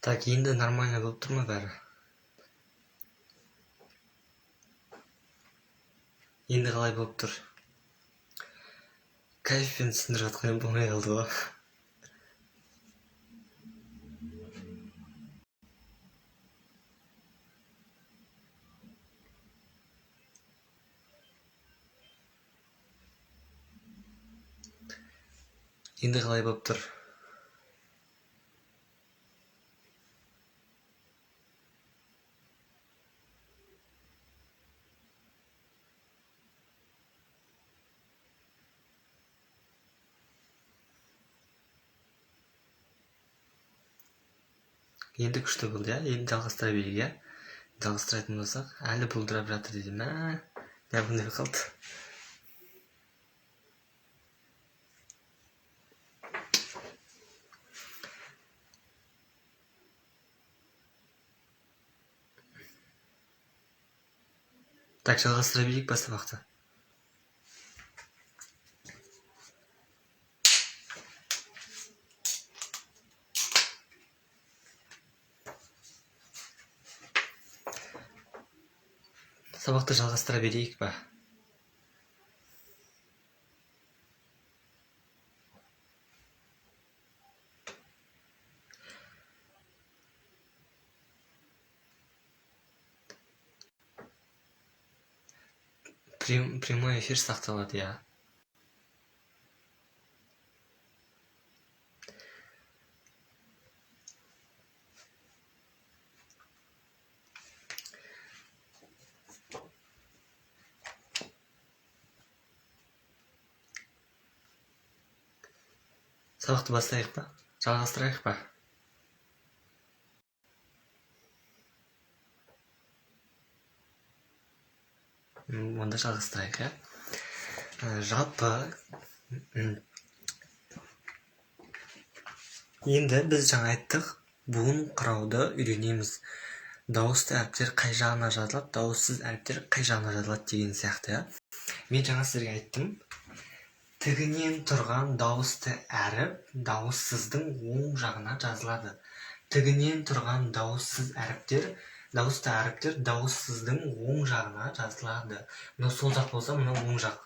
Так, енді нормально болып тұр ма бәрі? Енді қалай болып тұр? Кайфпен түсіндіріп жатқан болмай қалды ғой. Енді қалай болып тұр? Енді күшті болды, иә? Енді жалғастыра берейік, иә? Жалғастыратын болсақ, әлі бұлдырап жатыр дейді. Не бұндай қалды? Так, жалғастыра берейік бас сабақты. Сабақты жалғастыра берейік па? Прямой эфир сақталады, иә. Сабақты бастайық па? Жалғастырайық па? Онда жалғастырайық, иә? Жалпы енді біз жаңа айттық, буын құрауды үйренеміз. Дауысты әріптер қай жағына жазылады, дауыссыз әріптер қай жағына жазылады деген сияқты, иә? Мен жаңа сіздерге айттым, тігінен тұрған дауысты әріп дауыссыздың оң жағына жазылады. Тігінен тұрған дауыссыз әріптер, дауысты әріптер дауыссыздың оң жағына жазылады. Мынау сол жақ болса, мынау оң жақ.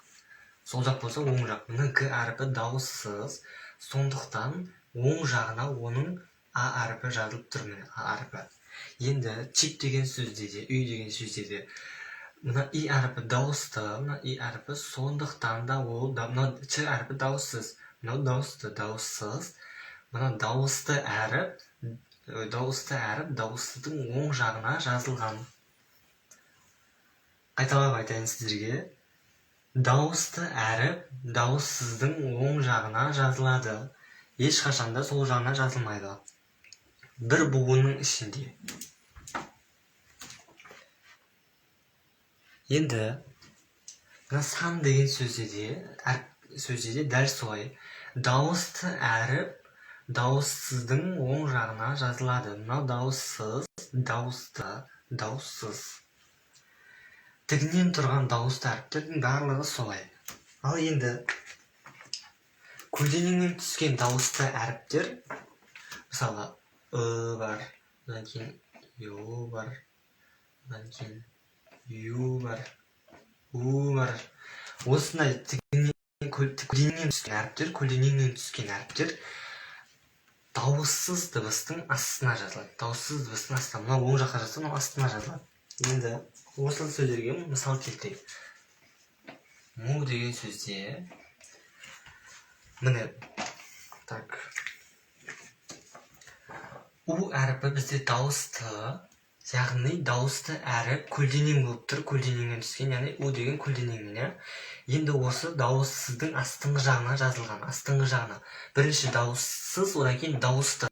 Сол жақ болса, оң жақ. Мына Г әріпі дауыссыз, сондықтан оң жағына оның А әріпі жазылып тұр, міне А әріпі. Енді чип деген сөзде де, үй деген сөзде де мына И әріпі дауысты, мына И әріпі, сондықтан да ол, мына Ч әріпі дауыссыз, мынау дауысты, дауыссыз. Мына дауысты әріп дауыссыздың оң жағына жазылған. Қайталап айтайын сіздерге. Дауысты әріп дауыссыздың оң жағына жазылады. Ешқашанда сол жағына жазылмайды. Bir буынның ішінде. Енді мына сан деген сөзде де дәл солай. Дауысты әріп дауыссыздың оң жағына жазылады. Мынау дауыссыз, дауысты, дауыссыз. Тігінен тұрған дауысты әріптердің барлығы солай. Ал енді көлденеңнен түскен дауысты әріптер, мысалы бар, одан кейін ю бар, одан кейін ю бар, у бар. Осындай көлденеңнен түскен әріптер дауыссыз дыбыстың астына жазылады. Дауыссыз дыбыстың астына, мынау оң жаққа жазса, мынау астына жазылады. Енді осы сөздерге мысал келтірейік. Му деген сөзде міне, так, У әріпі бізде дауысты, яғни дауысты әріп көлденең болып тұр, көлденеңнен түскен, яғни У деген көлденеңнен. Енді осы дауыссыздың астыңғы жағына жазылған, астыңғы жағына. Бірінші дауыссыз, одан кейін дауысты.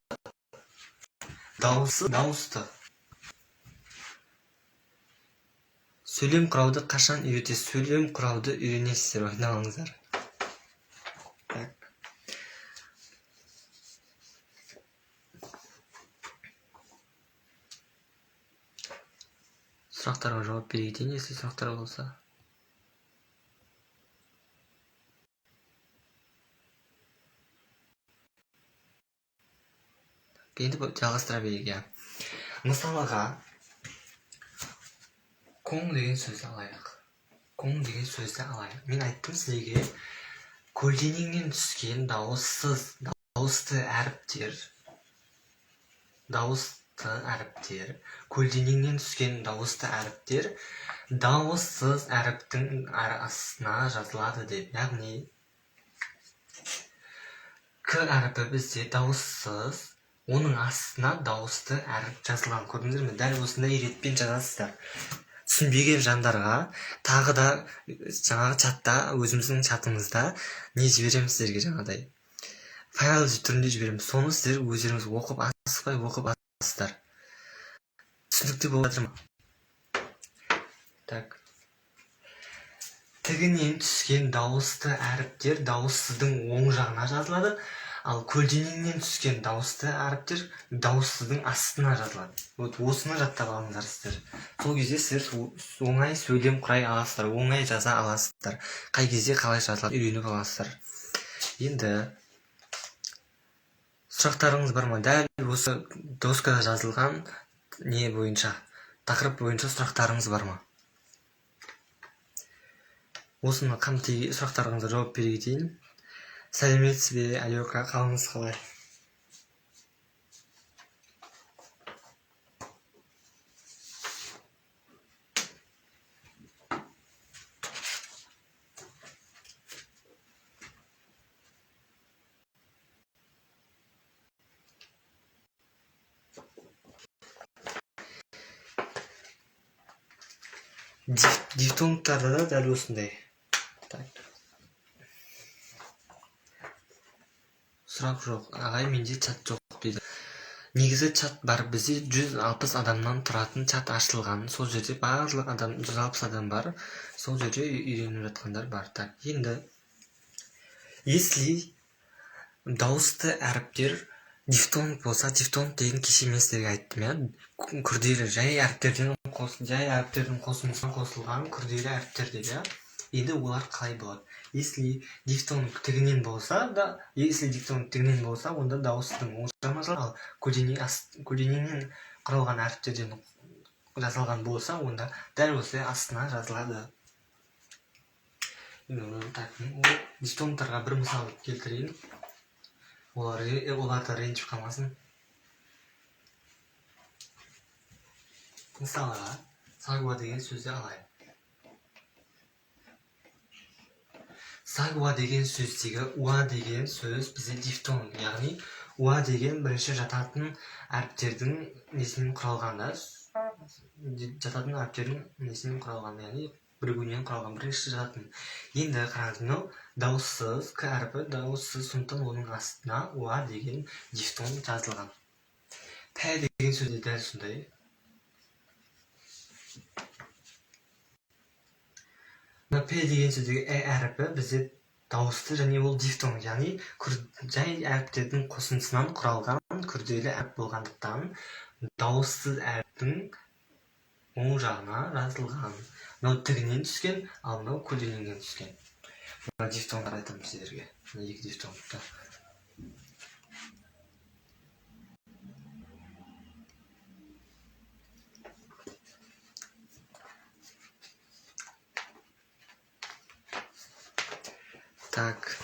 Дауысты. Сөйлем құрауды қашан үйретесіз? Сөйлем құрауды үйренесіздер, ойналыңыздар. Сұрақтарға жауап берейік, если сұрақтар болса. енді жалғастыра берейік. иә. Мысалға, коң деген сөзді алайық. Мен айттым сізге, көлденеңнен түскен дауысты әріптер, көлденеңнен түскен дауысты әріптер дауыссыз әріптің астына жазылады деп. Яғни, к әріпі бізде дауыссыз, оның астына дауысты әріп жазылған. Көрдіңіздер ме? Дәл осындай ретпен жазасыздар. Түсінбеген жандарға тағы да жаңағы чатта, өзіміздің чатымызда не жібереміз сіздерге, жаңағыдай файл түрінде жібереміз. Соны сіздер өздеріңіз оқып аласыздар. Түсінікті болып жатыр ма? Так. Тігінен түскен дауысты әріптер дауыссыздың оң жағына жазылады, ал көлденеңнен түскен дауысты әріптер дауыссыздың астына жазылады. Осыны жаттап алыңыздар сіздер. Сол кезде сіздер оңай сөйлем құрай аласыздар, оңай жаза аласыздар. Қай кезде қалай жазылады үйреніп аласыздар. Енді сұрақтарыңыз бар ма? Дәл осы доскада жазылған не бойынша, тақырып бойынша сұрақтарыңыз бар ма? Осыны сұрақтарыңызға жауап бере кетейін. Сәлеметсіз бе, Алёка, қалыңыз қалай? Дифтонгтарда да дәл осындай. Сұрақ жоқ, ағай, менде чат жоқ дейді. Негізі чат бар, бізде 160 адамнан тұратын чат ашылған. Сол жерде барлық 160 адам бар. Сол жерде үйреніп жатқандар бар. Так, енді если дауысты әріптер дифтонг болса, дифтонг деген кеше мен сіздерге айттым, иә, күрделі жай әріптердің қосылысынан қосылған күрделі әріптер деп, иә. Енді олар қалай болады? Если дифтонг тігінен болса, онда дауыстың оң жағына жазылады, ал көлденеңнен құралған әріптерден жазылған болса, онда дәл осы астына жазылады. Дифтонгтарға бір мысал келтірейін. Оларды ренжіп қалмасын. Мысалға, сагуа деген сөзді алайық. Сагуа деген сөздегі уа деген сөз бізде дифтонг, яғни уа деген бірінші жататын әріптердің несінен құралған, яғни бірігуінен құралған бірінші жататын. Енді қараңыз, мынау дауыссыз, к әріпі дауыссыз, сондықтан оның астына уа деген дифтонг жазылған. Пә деген сөзде дәл сондай. П деген сөздегі әріпі бізде дауысты және ол дифтонг, яғни жай әріптердің қосындысынан құралған күрделі әріп болғандықтан дауыссыз әріптің оң жағына жазылған. Мынау тігінен түскен, ал мынау көлденеңнен түскен. Мына дифтонгтар айтамын сіздерге. Мына екі дифтонгты. Так.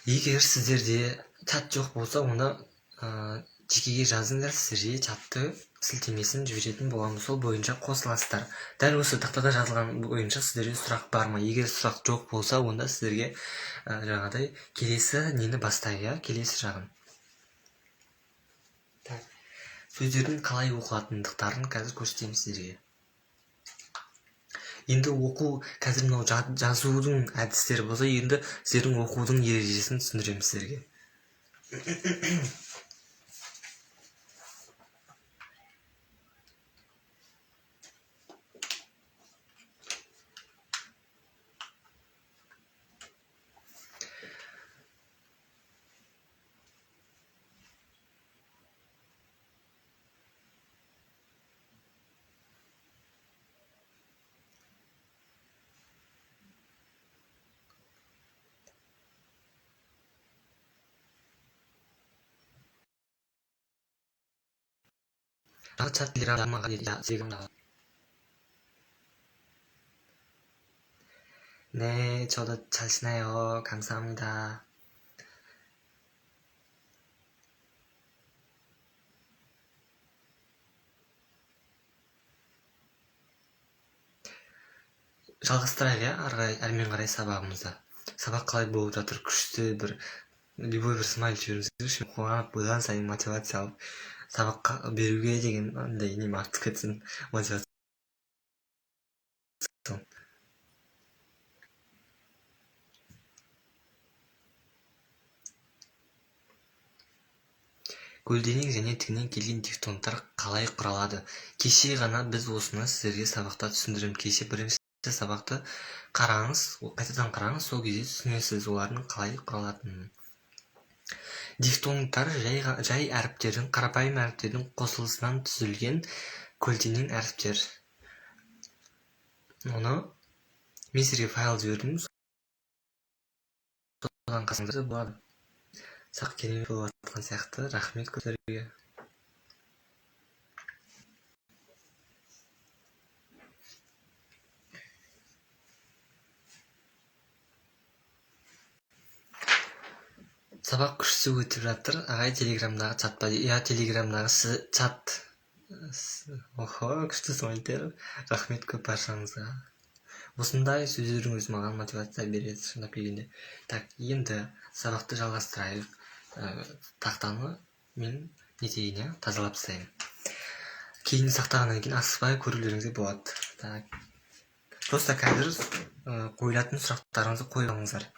Егер сіздерде чат жоқ болса, онда жекеге жазыңдар, сіздерге чатты сілтемесін жіберетін боламын. Сол бойынша қосыласыздар. Дәл осы тақтада жазылған бойынша сіздерге сұрақ бар ма? Егер сұрақ жоқ болса, онда сіздерге жаңағыдай келесі нені бастайық, келесі жағын. Сөздердің қалай оқылатындықтарын қазір көрсетемін сіздерге. Енді оқу, қазір мынау жазудың әдістері болса, енді сіздердің оқудың ережесін түсіндіремін сіздерге. чат телеграм다가. 네, 저도 잘 지내요. 감사합니다. жалғастырайық, иә, әрмен қарай сабағымызды. Сабақ қалай болып жатыр? Күшті бір любой бір смайл жіберіңіздерші, қуанып одан сайын мотивация алып сабаққа беруге деген андай нем артып кетсін, мотивация. көлденең және тігінен келген дифтонгтар қалай құралады? Кеше ғана біз осыны сіздерге сабақта түсіндіремін. Кеше бірінші сабақты қараңыз, қайтадан қараңыз, сол кезде түсінесіз олардың қалай құралатынын. Дифтонгтар жай әріптердің, қарапайым әріптердің қосылысынан түзілген көлденең әріптер. Оны мен сізге файл жібердім, содан қасыңызда болады. Сақ керемет болып жатқан сияқты, рахмет көздерге. Сабақ күшті өтіп жатыр. Ағай телеграмдағы чат па? Иә, телеграмдағы чат. Охо, күшті смайлтер. Рахмет көп баршаңызға. Осындай сөздеріңіз маған мотивация береді, шындап келгенде. Так, енді сабақты жалғастырайық. Тақтаны мен нетейін, тазалап тастайын. Кейін сақтағаннан кейін асықпай көрулеріңізге болады. Так. Просто қазір қойылатын сұрақтарыңызды қойыңыздар.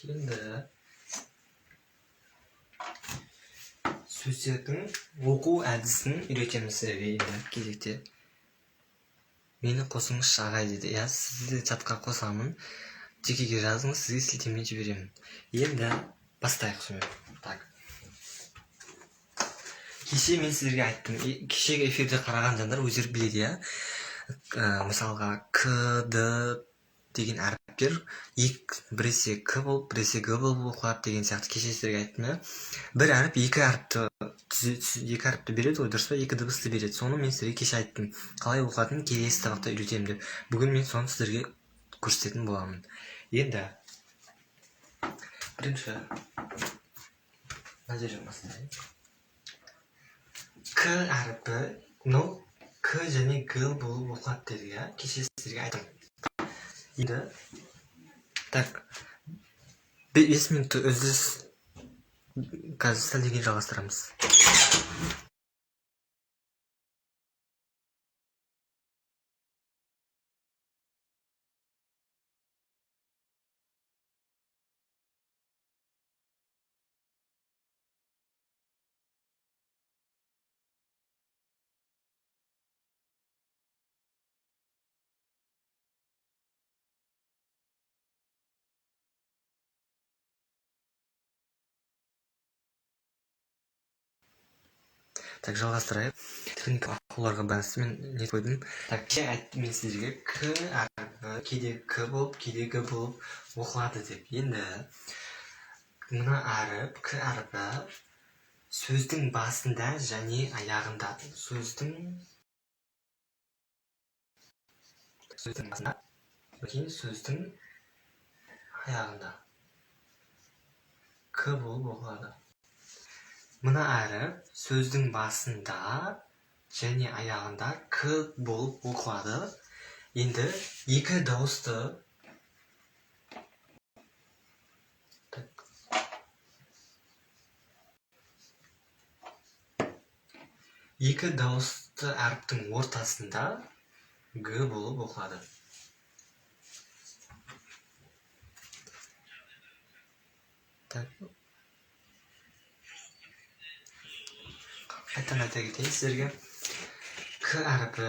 Енді сөздердің оқу әдісін үйретеміз сіздерге енді кезекте. Мені қосыңызшы ағай дейді. Иә, сізді чатқа қосамын. Жекеге жазыңыз, сізге сілтеме жіберемін. Енді бастайық сөйлеп. Так. Кеше мен сіздерге айттым. Кешегі эфирде қараған жандар өздері біледі, иә. Мысалға К, Д деген әріптер біресе К болып, біресе Г болып оқылады деген сияқты. Кеше сіздерге айттым, иә. Бір әріп екі әріпті береді ғой, дұрыс па? Екі дыбысты береді. Соны мен сіздерге кеше айттым. Қалай оқылатынын келесі сабақта үйретемін деп. Бүгін мен соны сіздерге көрсететін боламын. Енді бірінші мына жерден бастайық. К әріпі, К және Г болып оқылады деді, иә. Кеше сіздерге айттым. Енді так, 5 минутты үзіліс, қазір сәлден кейін жалғастырамыз. Так, жалғастырайық. Техникалық ақауларға байланысты мен не қойдым. Так, айттым мен сіздерге К әріпі кейде К болып, кейде Г болып оқылады деп. Енді мына әріп, К әріпі сөздің басында және аяғында. Сөздің басында, кейін сөздің аяғында К болып оқылады. Мына әріп сөздің басында және аяғында К болып оқылады. Енді екі дауысты әріптің ортасында Г болып оқылады. Так. Қайтадан айта кетейін сіздерге. К әріпі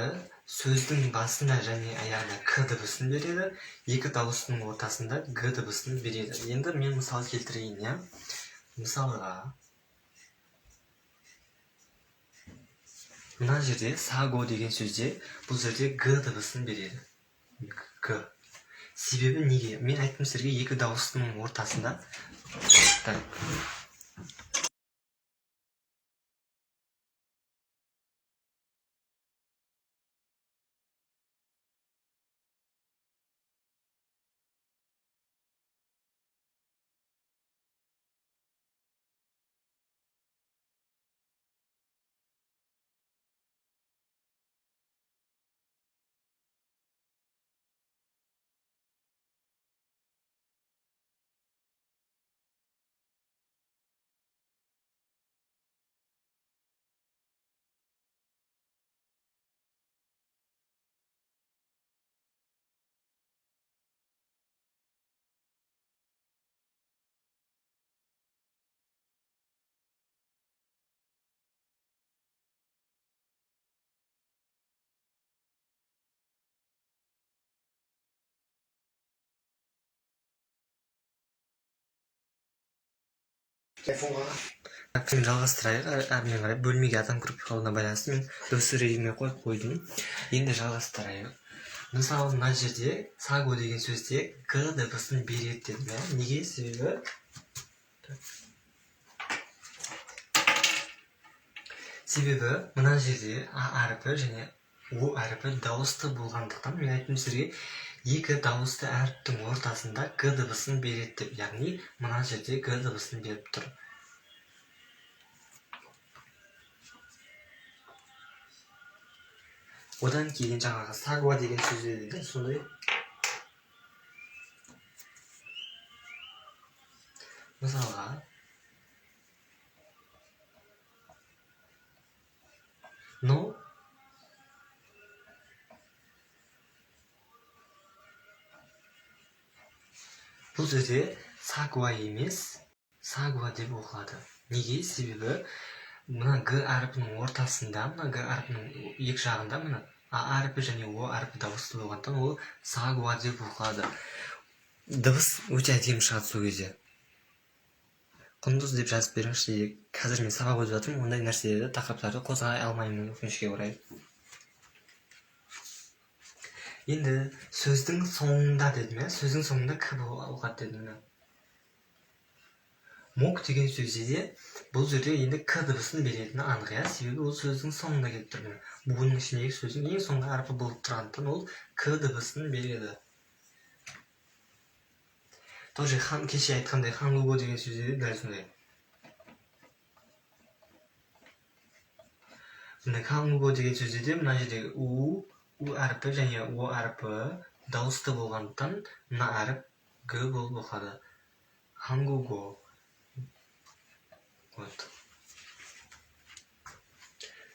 сөздің басында және аяғында К дыбысын береді, екі дауыстың ортасында Г дыбысын береді. Енді мен мысал келтірейін, я? Мысалға, мына жерде саго деген сөзде бұл жерде Г дыбысын береді. Г. Себебі неге? Мен айттым сіздерге екі дауыстың ортасында. Так. Мен жалғастырайық, әрмен қарай бөлмеге адам кіріп қалуына байланысты мен дыбысты режимге қойып қойдым. Енді жалғастырайық. Мысалы, мына жерде саго деген сөзде Г дыбысын береді дедім. Неге? Себебі мына жерде А әріпі және О әріпі дауысты болғандықтан мен айттым сіздерге екі дауысты әріптің ортасында Г дыбысын береді деп. Яғни мына жерде Г дыбысын беріп тұр. Одан кейін жаңағы сагуа деген сөзде де сондай. Мысалға, но бұл жерде сагуа емес, сагуа деп оқылады. Неге? Себебі мына Г әріпінің ортасында, мына Г әріпінің екі жағында мына А әріпі және О әріпі дауысты болғандықтан ол сагуа деп оқылады. Дыбыс өте әдемі шығады сол кезде. Құндыз деп жазып беріңізші. Қазір мен сабақ өтіп жатырмын, ондай нәрселерді тақырыптарды қозғай алмаймын өкінішке орай. Енді сөздің соңында дедім, сөздің соңында К болғады дедім. Мок деген сөзде де бұл жерде енді К дыбысын беретіні анық, себебі ол сөздің соңында келіп тұр. Бұның ішіндегі сөздің ең соңғы әріпі болып тұрғандықтан ол К дыбысын береді. Тоже кеше айтқандай хангуго деген сөзде де дәл сондай. Мына хангуго деген сөзде де мына жердегі У әріпі және О әріпі дауысты болғандықтан мына әріп Г болып оқылады. Хангуго.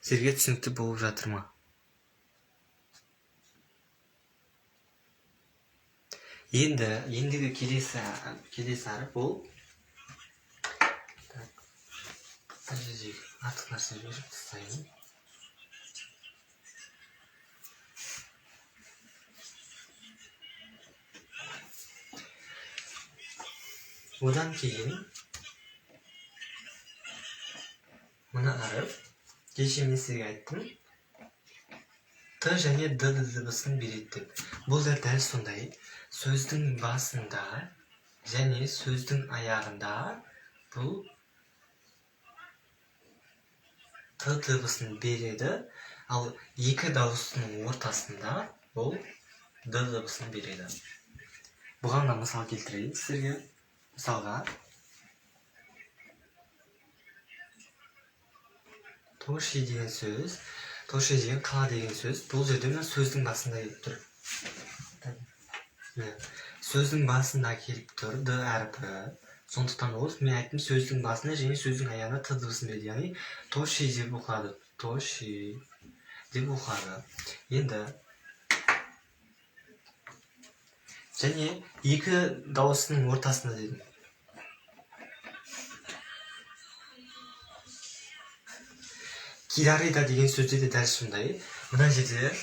Сізге түсінікті болып жатыр ма? Ендігі келесі әріп ол артық нәрсе жіберіп тастайын. Одан кейін мына әріп, кеше мен сізге айттым, Т және Д дыбысын береді деп. Бұл да дәл сондай. Сөздің басында және сөздің аяғында бұл Т дыбысын береді, ал екі дауыстың ортасында бұл Д дыбысын береді. Бұған да мысал келтірейін сіздерге. Мысалға, Тоши деген сөз, Тоши деген қала деген сөз, бұл жерде сөздің басында келіп тұр. Сөздің басында келіп тұр, Д әріпі. Сондықтан ол, мен айттым, сөздің басында және сөздің аяғында Т дыбысын береді. Яғни, Тоши деп оқылады. Тоши деп оқылады. Енді, және екі дауысының ортасында дедім. 기다리다 деген сөзде де дәл сондай. Мына жерде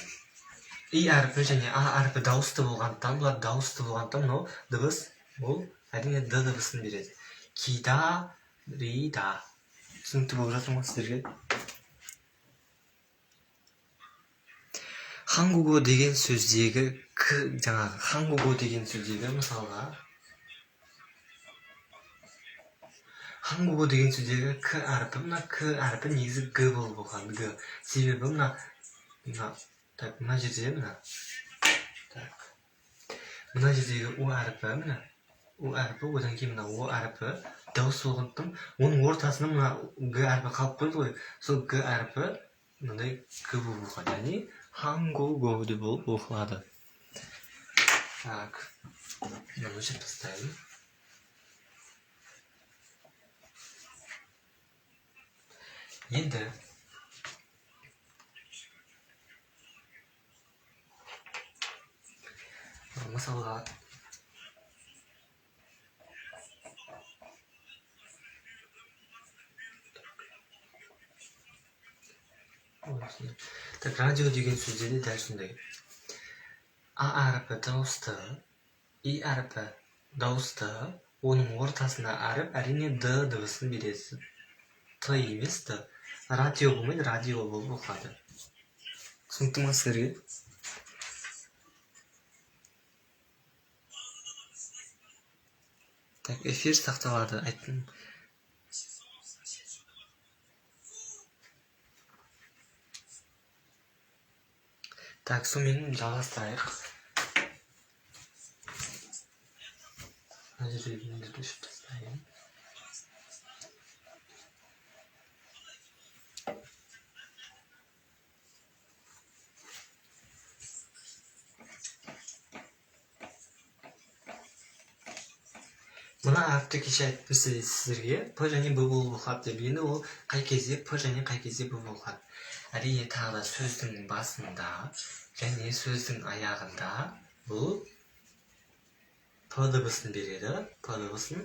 и әрпі және а әрпі дауысты болғандықтан, бұлар дауысты болғандықтан, мынау дыбыс бұл әрине д дыбысын береді. Кидарида. Түсінікті болып жатыр ма сіздерге? 한국어 деген сөздегі жаңағы 한국어 деген сөздегі мысалға 한국어 деген сөздегі к әрпі, мына к әрпі негізі г болып оқылады. г. Себебі мына жерде мына жердегі о әрпі, о әрпі, одан кейін мына о әрпі дауыс болғандықтан, оның ортасында мына г әрпі қалып қойды ғой. Сол г әрпі мынандай г болып оқылады. Яғни 한국어 деп болып оқылады. Так. Мынаны өшіріп тастаймын. Енді мысалға так, радио деген сөзде де дәл сондай. А әрпі дауысты, и әрпі дауысты, оның ортасына әріп әрине д дыбысын береді. Т емес д. Радио болмайды, радио болып оқылады. Түсінікті ма сіздерге? Так, эфир сақталады, айттым. Так, сонымен жалғастырайық. Мына жерде өшіріп тастайын. Мына әріпті кеше айттым сіздерге п және б болып оқылады деп. Енді ол қай кезде п және қай кезде б болып оқылады. Әрине тағы да сөздің басында және сөздің аяғында бұл п дыбысын береді, п дыбысын.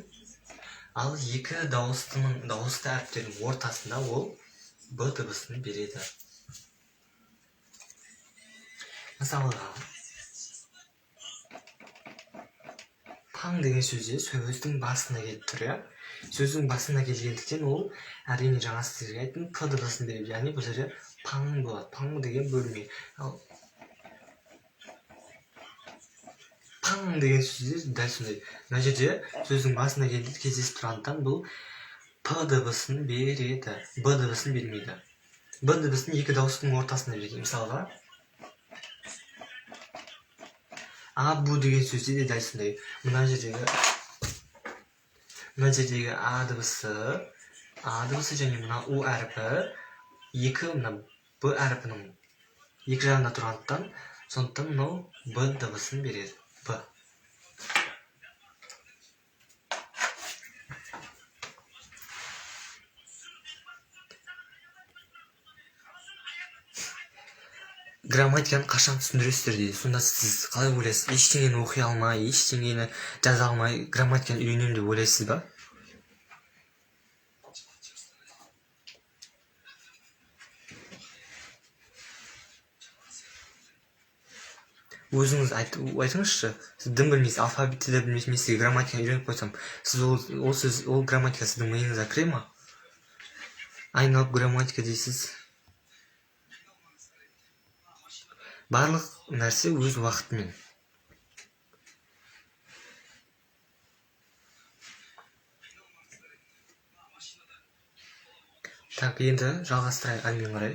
Ал екі дауысты әріптердің ортасында ол б дыбысын береді. Мысалға паң деген сөзде сөздің басына келіп тұр, иә? Сөздің басына келгендіктен ол әрине жаңа сіздерге айттым п дыбысын береді. Яғни бұл жерде паң болады. Паң деген бөлме. Ал паң деген сөзде дәл сондай. Мына жерде сөздің басына кездесіп тұрғандықтан бұл п дыбысын береді, б дыбысын бермейді. Б дыбысын екі дауыстың ортасына береді. Мысалға абу деген сөзде де дәл сондай. Мына жердегі а дыбысы және мына у әрпі мына б әрпінің екі жағында тұрғандықтан, сондықтан мынау б дыбысын береді. Б. Грамматиканы қашан түсіндіресіздер дейді. Сонда сіз қалай ойлайсыз? Ештеңені оқи алмай, ештеңені жаза алмай, грамматиканы үйренемін деп ойлайсыз ба? Өзіңіз айтыңызшы. Сіз дым білмейсіз, алфавитті де білмейсіз, мен сізге грамматиканы үйреніп қойсам, сіз ол грамматика сіздің миыңызға кіре ма? Айналып грамматика дейсіз. Барлық нәрсе өз уақытымен. Так, енді жалғастырайық әрмен қарай.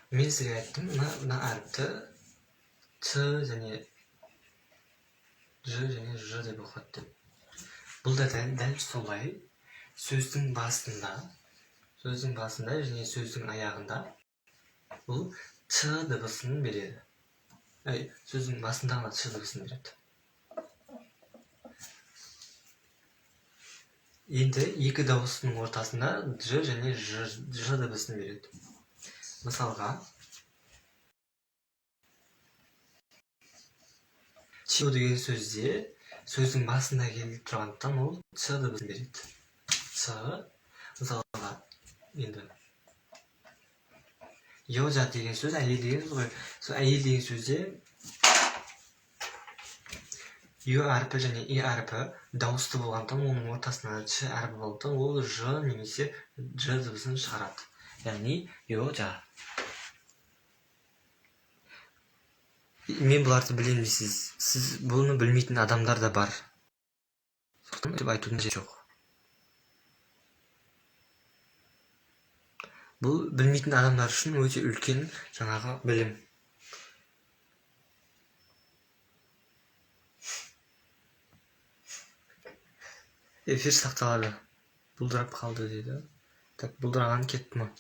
Мен сізге айттым, мына әріпті т және ж және ж деп оқылады деп. Бұл да дәл солай сөздің басында және сөздің аяғында бұл т дыбысын береді. Сөздің басында ғана т дыбысын береді. Енді екі дауысының ортасында ж және ж дыбысын береді. Мысалға чио деген сөзде сөздің басында келіп тұрғандықтан ол ч дыбысын береді. Ч, мысалға, енді йожа деген сөз әйел деген сөз ғой. Сол әйел деген сөзде ю әрпі және и әрпі дауысты болғандықтан оның ортасында ч әрпі болғандықтан ол ж немесе ж дыбысын шығарады. Яғни йожа. Мен бұларды білемін дейсіз. Сіз бұны білмейтін адамдар да бар. Сондықтан деп айтудың жері жоқ. Бұл білмейтін адамдар үшін өте үлкен жаңағы білім. Эфир сақталады. Бұлдырап қалды дейді. Так, бұлдыраған кетті ма?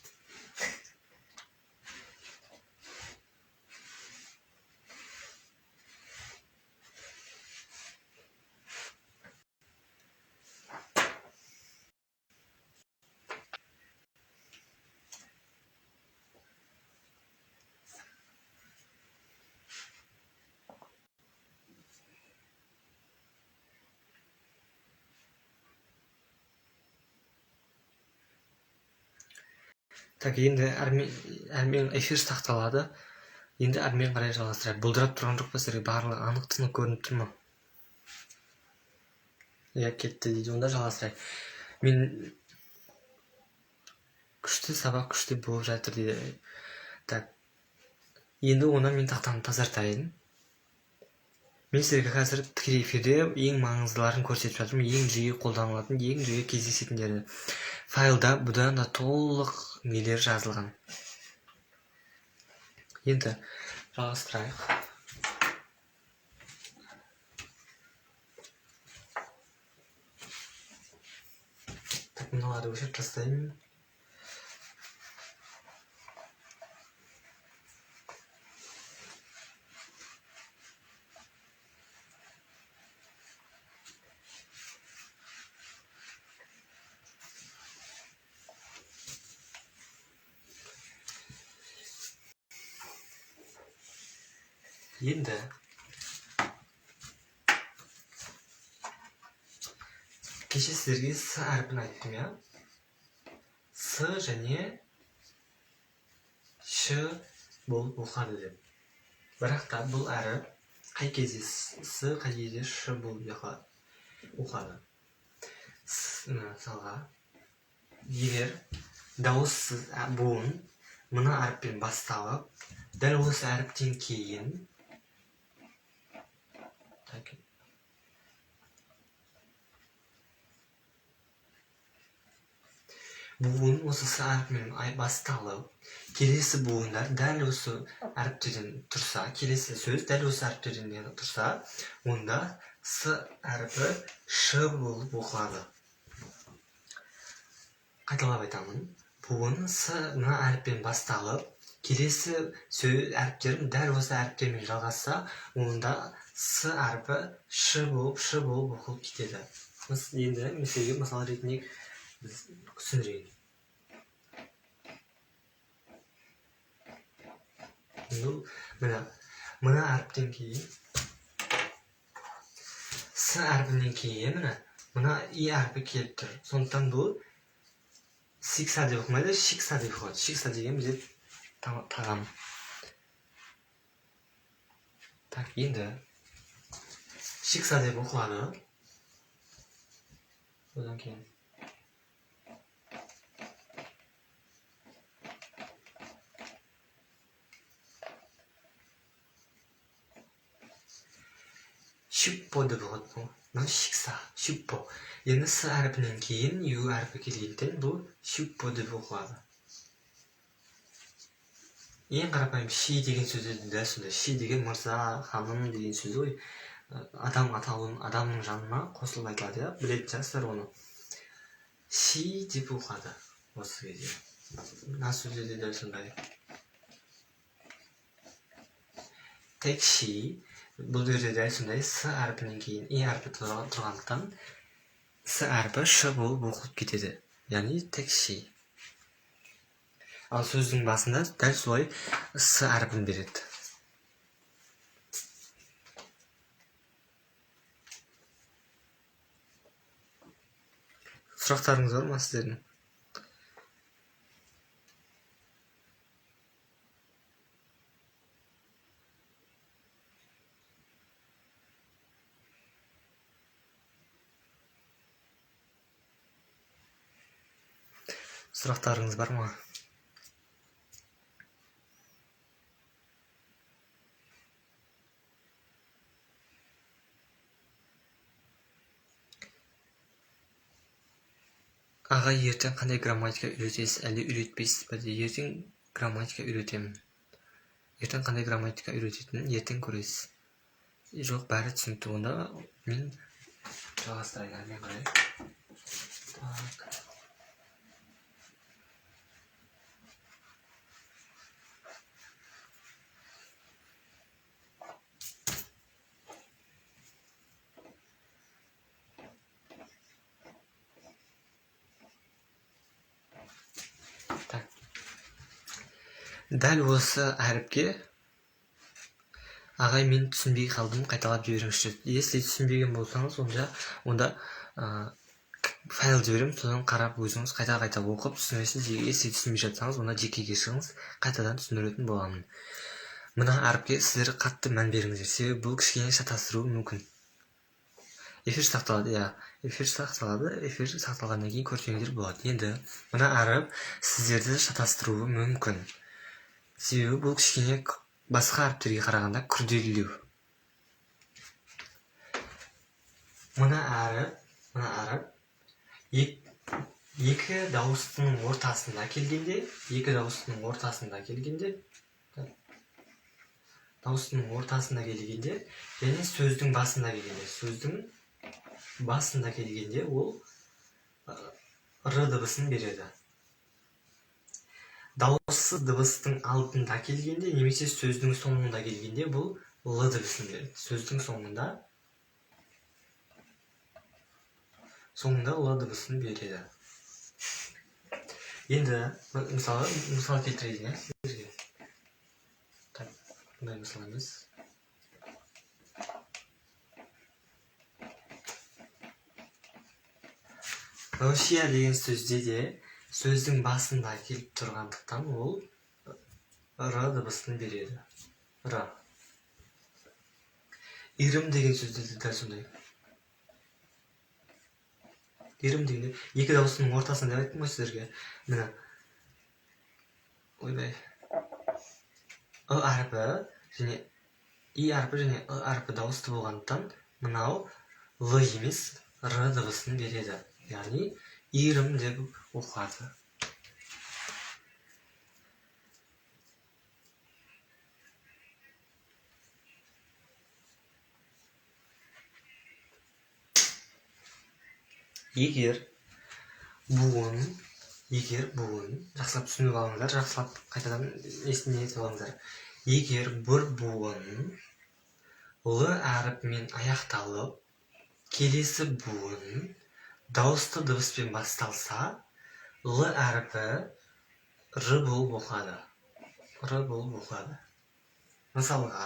Так, енді әрмен эфир сақталады. Енді әрмен қарай жалғастырайық. Бұлдырап тұрған жоқ па сіздерге? Барлығы анық тынық көрініп тұр ма? Иә, кетті дейді. Онда жалғастырайық. Мен күшті сабақ күшті болып жатыр дейді. Так, енді оны мен тақтаны тазартайын. Мен сіздерге қазір тікелей эфирде ең маңыздыларын көрсетіп жатырмын. Ең жиі қолданылатын, ең жиі кездесетіндері. Файлда бұдан да толық нелер жазылған. Енді жалғастырайық. Так, мыналарды өшіріп тастаймын. Енді кеше сіздерге с әрпін айттым, я? С және ш болып оқады деп. Бірақ та бұл әріп қай кезде с, қай кезде ш болып оқады. Мысалға, егер дауыссыз буын мына әріппен басталып, дәл осы әріптен кейін буын осы с әріпімен басталып, келесі буындар дәл осы әріптерден тұрса, келесі сөз дәл осы әріптерден тұрса, онда с әріпі ш болып оқылады. Қайталап айтамын. Буын с мына әріппен басталып, келесі сөз әріптерін дәл осы әріптермен жалғасса, онда с әріпі ш болып оқылып кетеді. Енді мәселеге мысал ретінде түсіндірейін. Мына әріптен кейін с әрпінен кейін мына и әрпі келіп тұр. Сондықтан бұл сикса деп оқымайды, шикса деп оқылады. Шикса деген бізде тағам. Так, енді шикса деп оқылады. Одан кейін 슈퍼 деп оқылады. Мына шикса, 슈퍼. Енді с әрпінен кейін ю әрпі келгендіктен бұл 슈퍼 деп оқылады. Ең қарапайым ши деген сөзді дәл сондай. Ши деген мырза, ханым деген сөз ғой. Адам атауын адамның жанына қосылып айтылады, я? Білетін шығарсыздар оны. Ши деп оқылады осы кезде. Мына сөзде де дәл сондай. Такси. Бұл жерде дәл сондай с әрпінен кейін и әрпі тұрғандықтан с әрпі ш болып оқылып кетеді. Яғни такси. Ал сөздің басында дәл солай с әрпін береді. Сұрақтарыңыз бар ма сіздердің? Сұрақтарыңыз бар ма? Аға, ертең қандай грамматика үйретесіз, әлде үйретпейсіз бе? Ертең грамматика үйретемін. Ертең қандай грамматика үйрететінін ертең көресіз. Жоқ, бәрі түсінікті. Онда мен жалғастырайын әрмен қарай. Так. Дәл осы әріпке ағай, мен түсінбей қалдым, қайталап жіберіңізші. Если түсінбеген болсаңыз, онда файл жіберемін, содан қарап өзіңіз қайта оқып түсінесіз. Если түсінбей жатсаңыз, онда жекеге шығыңыз, қайтадан түсіндіретін боламын. Мына әріпке сіздер қатты мән беріңіздер, себебі бұл кішкене шатастыруы мүмкін. Эфир сақталады, эфир сақталады. Эфир сақталғаннан кейін көрсеңіздер болады. Енді мына әріп сіздерді шатастыруы мүмкін. Себебі бұл кішкене басқа әріптерге қарағанда күрделілеу. Мына әріп екі дауыстың ортасында келгенде, және сөздің басында келгенде, ол р дыбысын береді. Дауыссыз дыбыстың алдында келгенде, немесе сөздің соңында келгенде, бұл л дыбысын береді. Сөздің соңында л дыбысын береді. Енді мысал келтірейін, сіздерге. Бұндай мысал емес. Русия деген сөзде де сөздің басында келіп тұрғандықтан ол р дыбысын береді. Р. Ирім деген сөзде де дәл сондай. Ирім дегенде екі дауыстың ортасында деп айттым ғой сіздерге. Міне. Ойбай. ы әрпі және и әрпі және ы әрпі дауысты болғандықтан, мынау л емес р дыбысын береді. Яғни ирім деп оқылады. Егер буын, жақсылап түсініп алыңыздар, жақсылап қайтадан несіне етіп алыңыздар. Егер бір буын л әріпімен аяқталып, келесі буын дауысты дыбыспен басталса, л әріпі р болып оқылады. Мысалға,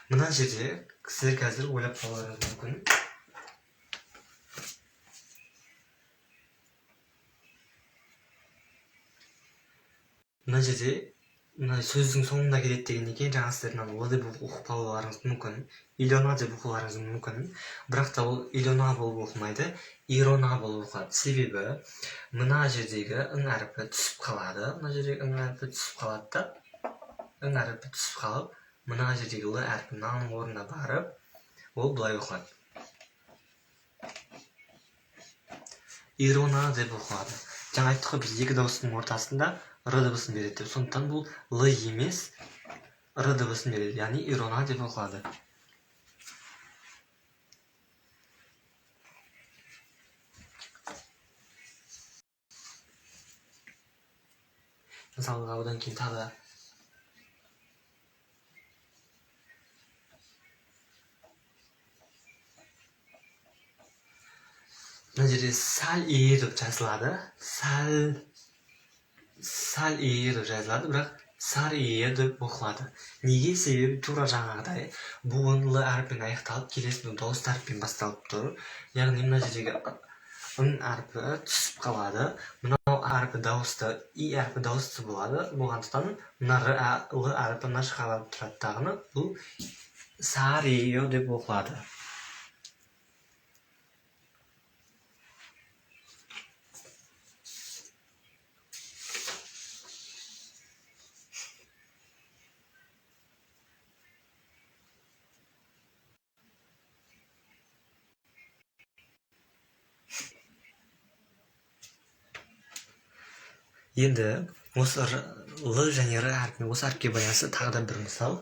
мына жерде сіздер қазір ойлап қалуларыңыз мүмкін. Мына жерде сөздің соңында келеді деген екен, жаңа сіздердің л деп оқып қалуларыңыз мүмкін, илона деп оқуларыңыз мүмкін. Бірақ та ол илона болып оқылмайды, ирона болып оқылады. Себебі мына жердегі ң әріпі түсіп қалады. Мына жердегі ң әріпі түсіп қалады да, ң әріпі түсіп қалып, мына жердегі л әріпі мынаның орнына барып, ол былай оқылады. Ирона деп оқылады. Жаңа айттық қой, біз екі дауыстың ортасында р дыбысын береді. Сондықтан бұл л емес р дыбысын береді. Яғни ирона деп оқылады. Мысалға, одан кейін тағы мына жерде сәл деп жазылады. Сәл деп жазылады, бірақ сария деп оқылады. Неге? Себебі тура жаңағыдай буын л әріппен аяқталып, келесі дауысты әріппен басталып тұр. Яғни мына жердегі ың әрпі түсіп қалады. Мынау әрпі дауысты, и әрпі дауысты болады. Болғандықтан мына л әрпі мына жаққа барып тұрады дағыны. Бұл сария деп оқылады. Енді осы л және р әрпіне, осы әріпке байланысты тағы да бір мысал.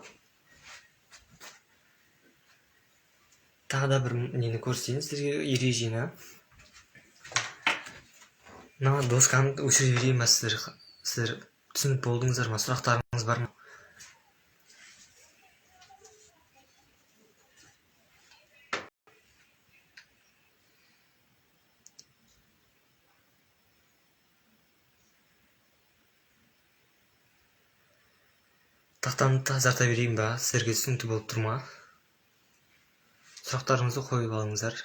Тағы да бір нені көрсетейін сіздерге, ережені. Мына досканы өшіре берейін ба сіздер түсініп болдыңыздар ма? Сұрақтарыңыз бар ма? Тақтаны тазарта берейін ба? Сіздерге түсінікті болып тұр ма? Сұрақтарыңызды қойып алыңыздар.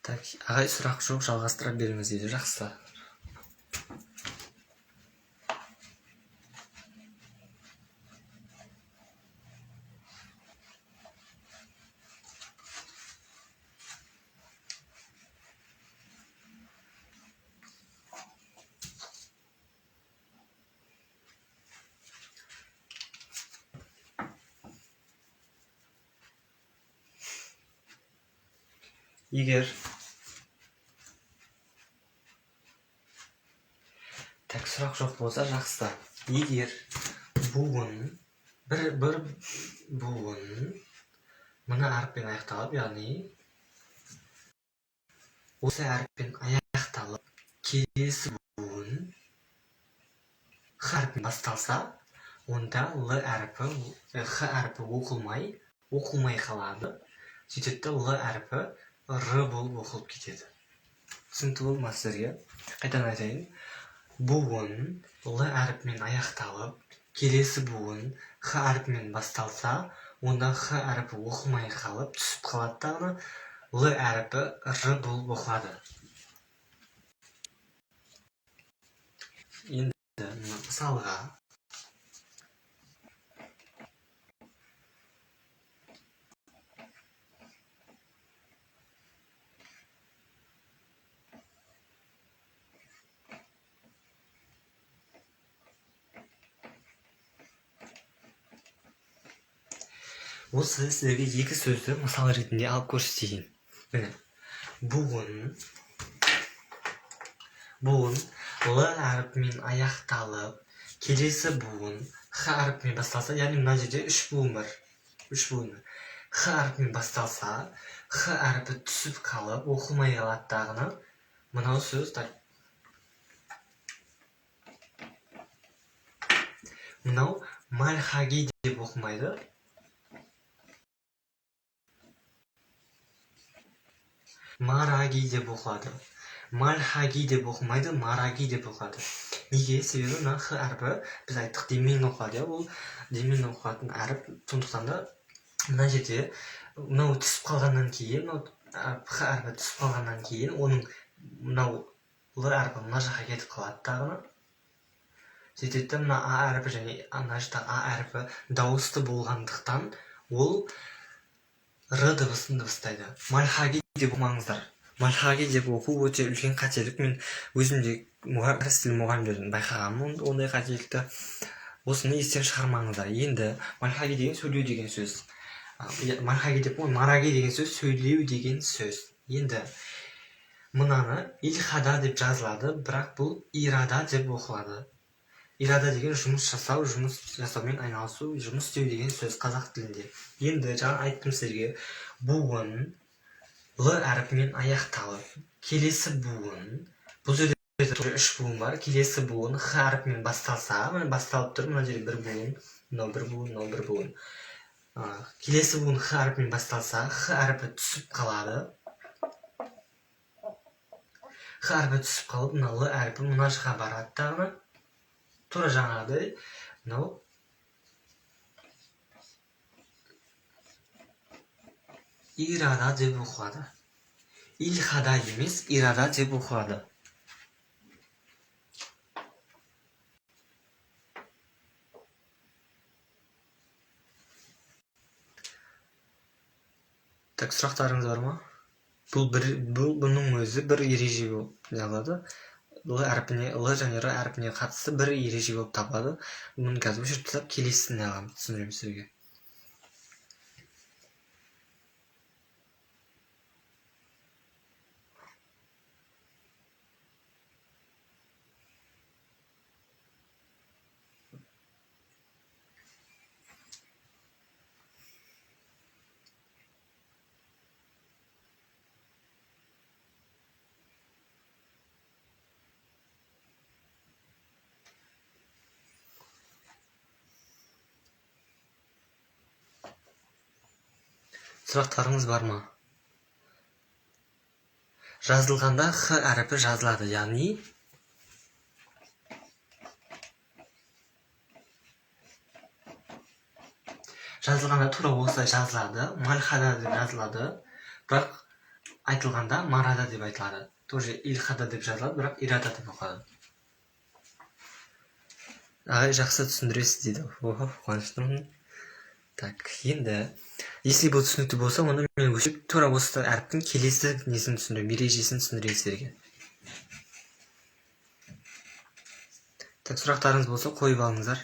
Так, ағай сұрақ жоқ, жалғастыра беріңіз дейді. Жақсы. Егер так, сұрақ жоқ болса жақсы. Егер буын бір буын мына әріппен аяқталып, яғни осы әріппен аяқталып, келесі буын х әріппен басталса, онда л әріпі, х әріпі оқылмай қалады. Сөйтеді л әріпі р болып оқылып кетеді. Түсінікті болды ма сіздерге? Қайтадан айтайын. Буын л әріпімен аяқталып, келесі буын х әріпімен басталса, онда х әріпі оқылмай қалып, түсіп қалады да, л әріпі р болып оқылады. Енді мысалға осы сіздерге екі сөзді мысал ретінде алып көрсетейін. Міне, буын л әріпімен аяқталып, келесі буын х әріпімен басталса, яғни мына жерде үш буын бар. Х әріпімен басталса, х әріпі түсіп қалып, оқылмай қалады. Мынау сөз, мынау мальхаги деп оқылмайды. Мараги деп оқылады. Мальхаги деп оқылмайды, мараги деп оқылады. Неге? Себебі мына х әрпі біз айттық деммен оқылады, иә, ол деммен оқылатын әріп. Сондықтан да мына жерде мынау түсіп қалғаннан кейін, х әрпі түсіп қалғаннан кейін, оның мынау л әрпі мына жаққа кетіп қалады тағыны. Сөйтеді мына а әрпі және ана жақта а әрпі дауысты болғандықтан ол р дыбысын дыбыстайды. Мальхаги деп оқымаңыздар. Мальхаги деп оқу өте үлкен қателік. Мен өзім де орыс тілі мұғалімдерден байқағанмын ондай қателікті. Осыны естен шығармаңыздар. Енді мальхаги деген сөйлеу деген сөз. Мальхаги деп мараги деген сөз сөйлеу деген сөз. Енді мынаны илхада деп жазылады, бірақ бұл ирада деп оқылады. Ирада деген жұмыс жасау, жұмыс жасаумен айналысу, жұмыс істеу деген сөз қазақ тілінде. Енді жаңа айттым сіздерге, буын л әрпімен аяқталып, келесі буын, бұл жерде 3 буын бар, келесі буын х әрпімен басталса, міне басталып тұр, мына жерде бір буын, мынау бір буын, мынау бір буын. Келесі буын х әрпімен басталса, х әрпі түсіп қалады. Х әрпі түсіп қалып, мына л әрпі мына жаққа барады тағына. Тура жаңағыдай, мынау ирада деп оқылады. Илхада емес, ирада деп оқылады. Так, сұрақтарыңыз бар ма? Бұның өзі бір ереже болып жазылады. Л және р әрпіне қатысты бір ереже болып табылады. Бұны қазір өшіріп тастап, келесісін аламын, түсіндіремін сіздерге. Сұрақтарыңыз бар ма? Жазылғанда х әрпі жазылады, яғни жазылғанда тура осылай жазылады, мальхада деп жазылады, бірақ айтылғанда марада деп айтылады. Тоже илхада деп жазылады, бірақ ирада деп оқылады. Ағай, жақсы түсіндіресіз дейді. Охо, қуаныштымын. Так, енді если бұл түсінікті болса, онда мен өшіп тура осы әріптің келесі несін түсіндірем, ережесін түсіндірейін сіздерге. Так, сұрақтарыңыз болса қойып алыңыздар.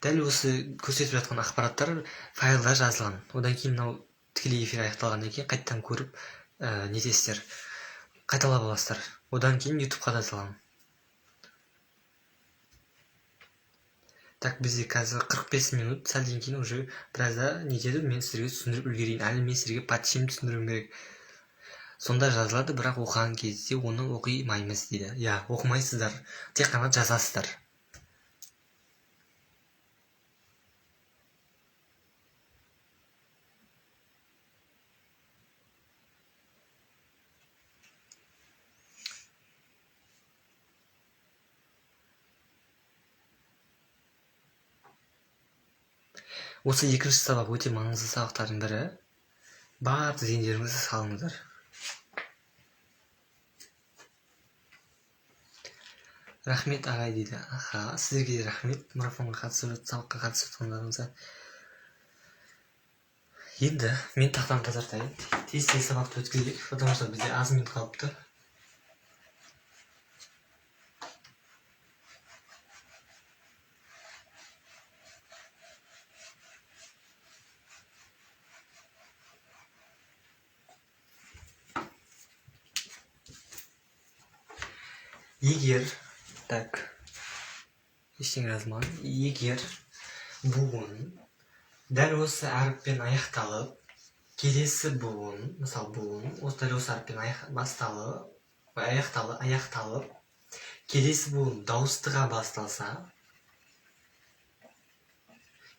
Дәл осы көрсетіп жатқан ақпараттар файлға жазылған. Одан кейін мынау тікелей эфир аяқталғаннан кейін қайттан көріп нетесіздер, қайталап аласыздар. Одан кейін ютубқа да саламын. Так, бізде қазір 45 минут, сәлден кейін уже біразда нетеді, мен сіздерге түсіндіріп үлгерейін. Әлі мен сіздерге подчим түсіндіруім керек. Сонда жазылады, бірақ оқыған кезде оны оқимаймыз дейді. Я, оқымайсыздар, тек қана жазасыздар. Осы екінші сабақ өте маңызды сабақтардың бірі. Бар зейіндеріңізді салыңыздар. Рахмет ағай дейді. Аха, сіздерге рахмет, марафонға қатысып, сабаққа қатысып жатқандарыңызға. Енді мен тақтаны тазартайын. Тез сабақты өткізейік, потому что бізде аз минут қалыпты. Егер, так, ештеңе жазылмаған. Егер буын дәл осы әріппен аяқталып, келесі буын, мысалы буын, дәл осы әріппен аяқталып, келесі буын дауыстыға басталса,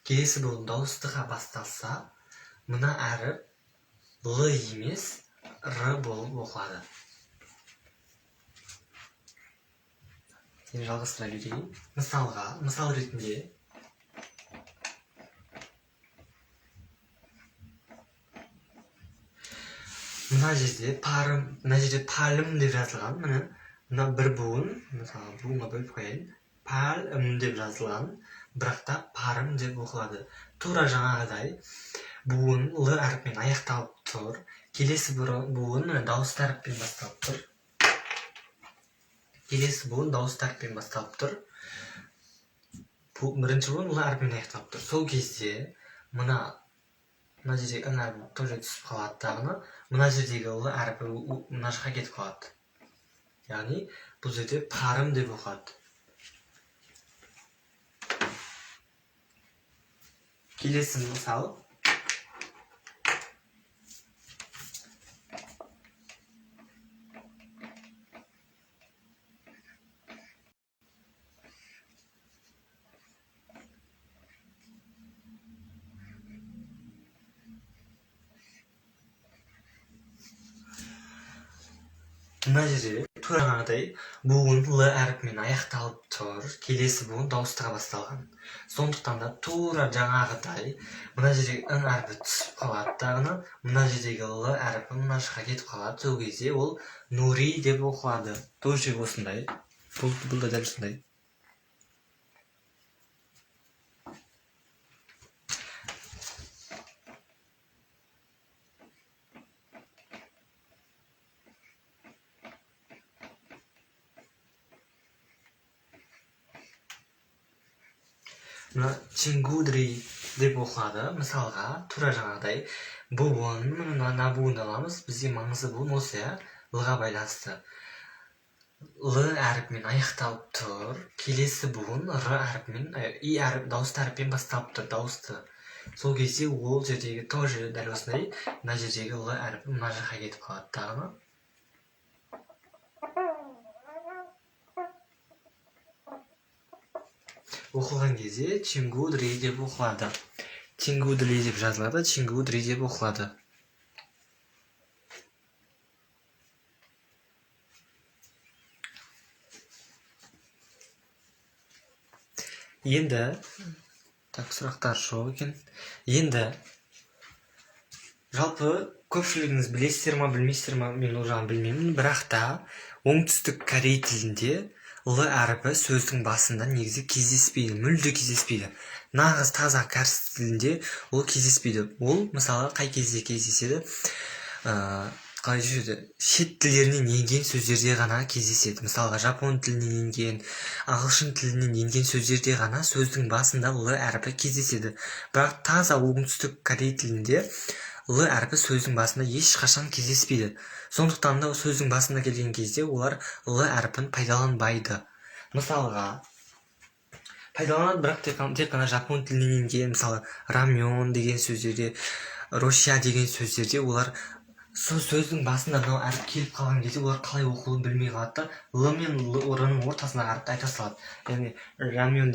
келесі буын дауыстыға басталса, мына әріп Л емес, Р болып оқылады. Сен жалғастыра берейін. Мысал ретінде мына жерде палым деп жазылған. Мына бір буын, мысалы буынға бөліп қояйын. Палым деп жазылған, бірақ та парым деп оқылады. Тура жаңағыдай буын Л әріппен аяқталып тұр. Келесі буын дауысты әріппен басталып тұр. Бірінші буын Л әріппен аяқталып тұр. Сол кезде мына жердегі ң әрпі тоже түсіп қалады дағыны. Мына жердегі Л әрпі мына жаққа кетіп қалады. Яғни бұл жерде парым деп оқылады. Келесі мысал. Мына жерде тура жаңағыдай буын Л әріпімен аяқталып тұр. Келесі буын дауыстыға басталған. Сондықтан да тура жаңағыдай мына жердегі ң әрпі түсіп қалады дағыны. Мына жердегі Л әрпі мына жаққа кетіп қалады. Сол кезде ол Нури деп оқылады. Тоже осындай. Бұл да дәл осындай. Мына Чингудри деп оқылады. Мысалға, тура жаңағыдай буын, мына буынды аламыз. Бізге маңызды буын осы, Л-ға байланысты. Л әріпімен аяқталып тұр. Келесі буын Р әріпімен, И әріп, дауысты әріппен басталып тұр, дауысты. Сол кезде ол жердегі тоже дәл осындай, мына жердегі Л әріпі мына жаққа кетіп қалады дағыны. Оқылған кезде Чингудри деп оқылады. Чингудри деп жазылады, Чингудри деп оқылады. Енді, сұрақтар жоқ екен. Енді, жалпы көпшілігіңіз білесіздер ма, білмейсіздер ма, мен ол жағын білмеймін. Бірақ та оңтүстік Корей тілінде Л әріпі сөздің басында негізі кездеспейді, мүлде кездеспейді. Нағыз таза кәріс тілінде ол кездеспейді. Ол мысалы қай кезде кездеседі? Қалай жүреді? Шет тілдерінен енген сөздерде ғана кездеседі. Мысалға жапон тілінен енген, ағылшын тілінен енген сөздерде ғана сөздің басында Л әріпі кездеседі. Бірақ таза оңтүстік Корей тілінде Л әріпі сөздің басында ешқашан кездеспейді. Сондықтан да сөздің басында келген кезде олар Л әріпін пайдаланбайды. Мысалға, пайдаланады, бірақ тек қана жапон тілінен енген, мысалы, рамён деген сөздерде, Россия деген сөздерде олар сөздің басында мынау әріп келіп қалған кезде олар қалай оқылуын білмей қалады да, Л мен Р-ның ортасындағы әріпті айта салады. Яғни рамён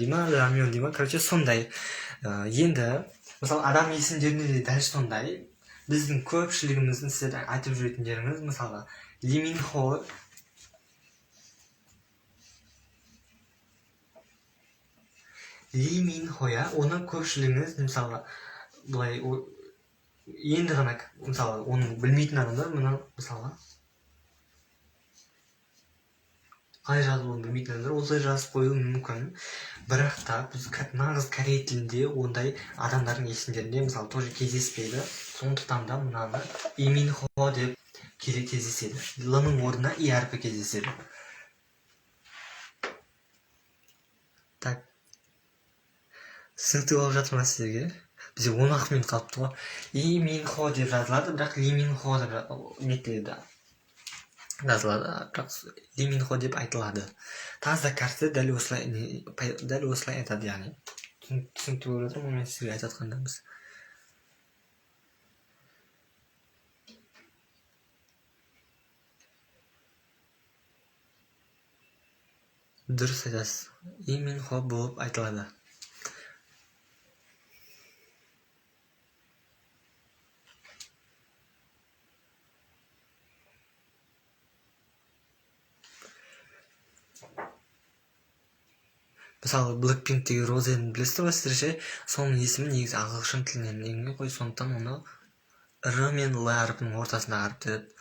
дей ма, короче, сондай. Енді, мысалы, адам есімдерінде де дәл сондай. Біздің көпшілігіміздің сіздер айтып жүретіндеріңіз, мысалға, Ли Мин Хо, оны көпшілігіңіз, мысалға, бұлай енді ғана, мысалы, оны білмейтін адамдар, мұны, мысалға, қалай жазылуын білмейтін адамдар осылай жазып қоюы мүмкін. Бірақ та біз нағыз Корей тілінде ондай адамдардың есімдерінде, мысалы, тоже кездеспейді. Сондықтан да мынаны Имин Хо деп кездеседі. Л-ның орнына И әрпі кездеседі. Так. Түсінікті болып жатыр ма сіздерге? Бізде 10 минут қалыпты ғой. Имин Хо деп жазылады, бірақ Ли Мин Хо деп нетеді. Жазылады, бірақ Ли Мин Хо деп айтылады. Таза кәрісі дәл осылай айтады, яғни. Түсінікті болып жатыр ма, мен сізге айтып жатқандарымыз. Дұрыс айтасыз. Имин Хо болып айтылады. мысалы Blackpink'тегі Rose'ні білесіздер ғой сіздер ше, соның есімі негізі ағылшын тілінен енген ғой, сондықтан оны р мен л әрпінің ортасындағы әріп деп,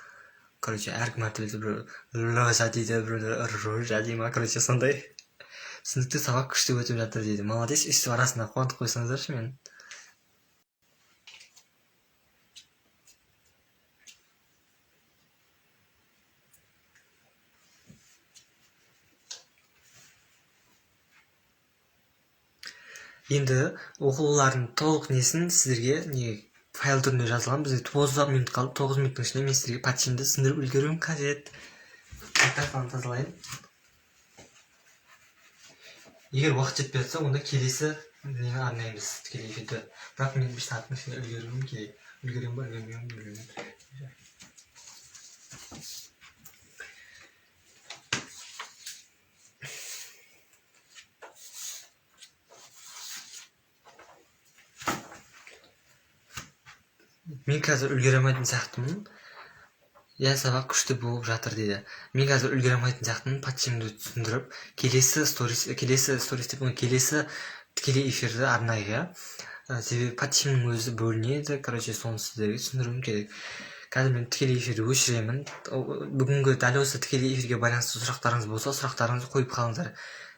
короче, әркім әртүрлі бір л дейді, біреулер р дейді ма, короче, сондай. Түсінікті, сабақ күшті өтіп жатыр дейді. Молодец, өйстіп арасында қуантып қойсаңыздаршы мені. Енді оқулардың толық несін сіздерге файл түрінде жазылған. Бізде 9 минут қалды. 9 минуттың ішінде мен сіздерге подчинді сындырып үлгеруім қажет. Телефонды тазалайын. Егер уақыт жетпей жатса, онда келесі нені арнаймыз, тікелей эфирді. Бірақ мен 1 сағаттың ішінде үлгеруім керек. Үлгерем ба, үлгермеймін. Мен қазір үлгере алмайтын сияқтымын. Сабақ күшті болып жатыр дейді. Мен қазір үлгере алмайтын сияқтымын, подчинімді түсіндіріп, келесі тікелей эфирді арнайға. Себебі подчиннің өзі бөлінеді, короче, соны сіздерге түсіндіруім керек. Қазір мен тікелей эфирді өшіремін. Бүгінгі дәл осы тікелей эфирге байланысты сұрақтарыңыз болса, сұрақтарыңызды қойып қалыңыздар.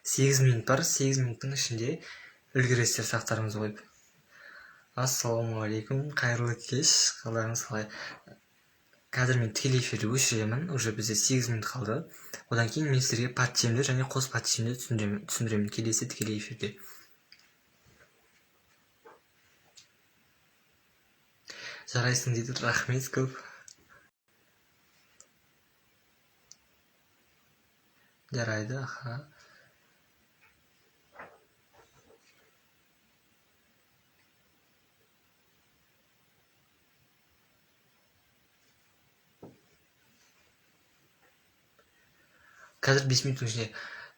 8 минут бар, 8 минуттың ішінде үлгересіздер сұрақтарыңызды қойып. Ассалаумағалейкум, қайырлы кеш, қалдарыңыз қалай? Қазір мен тікелей эфирді өшіремін, уже бізде 8 минут қалды. Одан кейін мен сіздерге подчинімді және қос подчинімді түсіндіремін келесі тікелей эфирде. Жарайсың дейді, рахмет көп. Жарайды, аха. Қазір 5 минуттың ішінде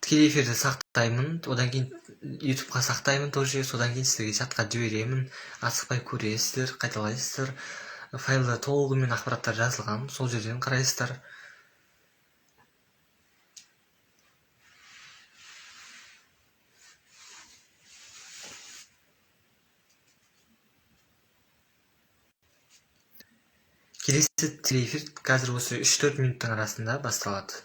тікелей эфирді сақтаймын, одан кейін ютубқа сақтаймын тоже, содан кейін сіздерге чатқа жіберемін, асықпай көресіздер, қайталайсыздар. Файлда толығымен ақпараттар жазылған, сол жерден қарайсыздар. Келесі тікелей эфир қазір осы 3-4 минуттың арасында басталады.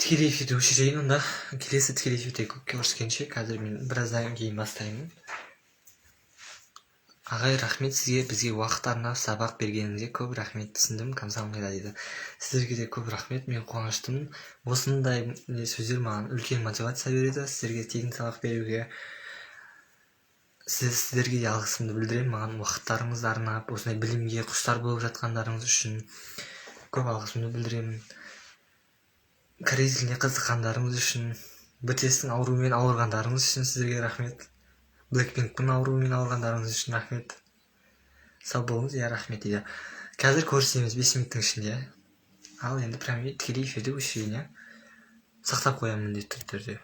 Тікелей эфирді өшірейін, онда келесі тікелей эфирде көріскенше, қазір мен біраздан кейін бастаймын. Ағай, рахмет сізге, бізге уақыт арнап сабақ бергеніңізге көп рахмет, түсіндім, комсомолда дейді. Сіздерге де көп рахмет, мен қуаныштымын. Осындай сөздер маған үлкен мотивация береді, сіздерге тегін сабақ беруге. Сіздерге де алғысымды білдіремін, маған уақыттарыңызды арнап, осындай білімге құштар болып жатқандарыңыз үшін көп алғысымды білдіремін. Корей тіліне қызыққандарыңыз үшін, BTS-тің ауруымен ауырғандарыңыз үшін сіздерге рахмет. Blackpink'тің ауруымен ауырғандарыңыз үшін рахмет. Сау болыңыз, рахмет дейді. Қазір көрісеміз 5 минуттың ішінде. Ал енді прям тікелей эфирді өшірейін, сақтап қоямын міндетті түрде.